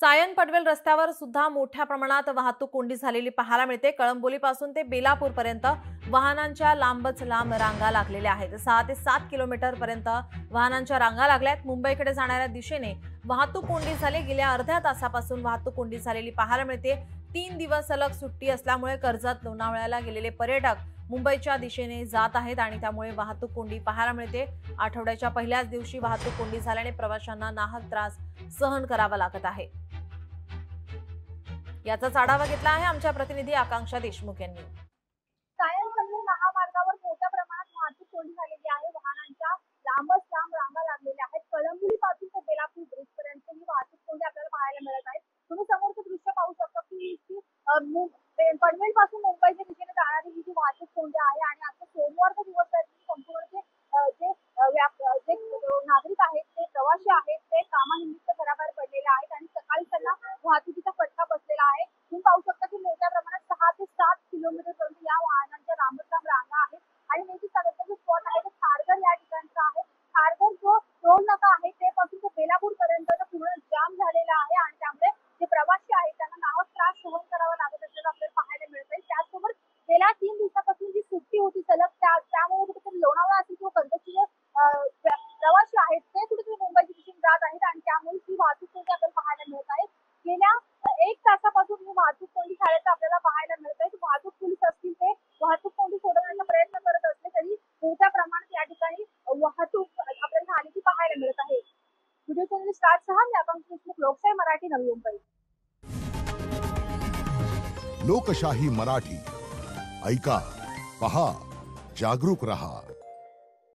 सायन पनवेल रस्त्यावर सुद्धा मोठ्या प्रमाणात वाहतूक कोंडी झालेली पाहायला मिळते। कळंबोलीपासून ते बेलापूर पर्यंत वाहनांच्या लांबच लांब रांगा लागलेल्या आहेत। 6 ते 7 किलोमीटर पर्यंत वाहनांच्या रांगा लागल्यात। मुंबईकडे जाणाऱ्या दिशेने वाहतूक कोंडी झाली। गेल्या अर्ध्या तासापासून वाहतूक कोंडी झालेली पाहायला मिळते। 3 दिवस सलग सुट्टी असल्यामुळे कर्जत लोणावळ्याला गेलेले पर्यटक मुंबईच्या दिशेने जात आहेत आणि त्यामुळे वाहतूक कोंडी पाहायला मिळते। आठवड्याच्या पहिल्याच दिवशी वाहतूक कोंडी झाल्याने प्रवाशांना नाहक त्रास सहन करावा लागत आहे। याचाच आढावा घेतला आहे आमच्या प्रतिनिधी आकांक्षा देशमुख यांनी। सायन पनवेल महामार्गावर मोठ्या प्रमाणात वाहतूक कोंडी झालेली आहे। वाहनांच्या लांबच लांब रांगा लागलेल्या आहेत। कळंबोलीपासून ते बेलापूर ब्रिज पर्यंत ही वाहतूक कोंडी आपल्याला पाहायला मिळत आहे। तुम्ही समोरचं दृश्य पाहू शकता की पनवेल पासून मुंबईच्या दिशेने जाणारी ही जी वाहतूक कोंडी आहे आणि आता सोमवारचा दिवस आहे। संपूर्ण जे नागरिक आहेत, ते प्रवासी आहेत, ते कामानिमित्त घराबाहेर पडलेले आहेत आणि सकाळी त्यांना वाहतुकीचा फटका बसलेला आहे। तुम्ही पाहू शकता की मोठ्या प्रमाणात 6 ते 7 किलोमीटर पर्यंत या वाहनांच्या लांबच लांब रांगा आहेत आणि हे जे सगळ्यात स्पॉट आहे ते खारघर या ठिकाणचा आहे। खारघर जो टोल नाका आहे ते पासून ते बेलापूर पर्यंत पूर्ण जाम झालेला आहे आणि त्यामुळे जे प्रवासी आहेत त्यांना नाहक त्रास सहन करावा लागत असल्याचं आपल्याला पाहायला मिळत आहे। त्याचबरोबर गेल्या 3 दिवसापासून जी सुट्टी होती सलग त्यामुळे कुठेतरी लोणावळा असेल किंवा कर्जतचे जे प्रवासी आहेत ते कुठेतरी मुंबईच्या दिशेने जात आहेत आणि त्यामुळे ही वाहतूक कोंडी आपल्याला पाहायला मिळत आहे। गेल्या 1 तासापासून ही वाहतूक कोंडी झाल्याचं आपल्याला पाहायला मिळत आहे। वाहतूक पोलीस असतील ते वाहतूक कोंडी सोडवण्याचा प्रयत्न करत असले तरी मोठ्या प्रमाणात या ठिकाणी वाहतूक आपल्याला झाल्याची पाहायला मिळत आहे। व्हिडिओ जर्नलिस्ट राजसह मी आकांक्षा देशमुख, लोकशाही मराठी, नवी मुंबई। लोकशाही मराठी ऐका, पहा, जागरूक रहा।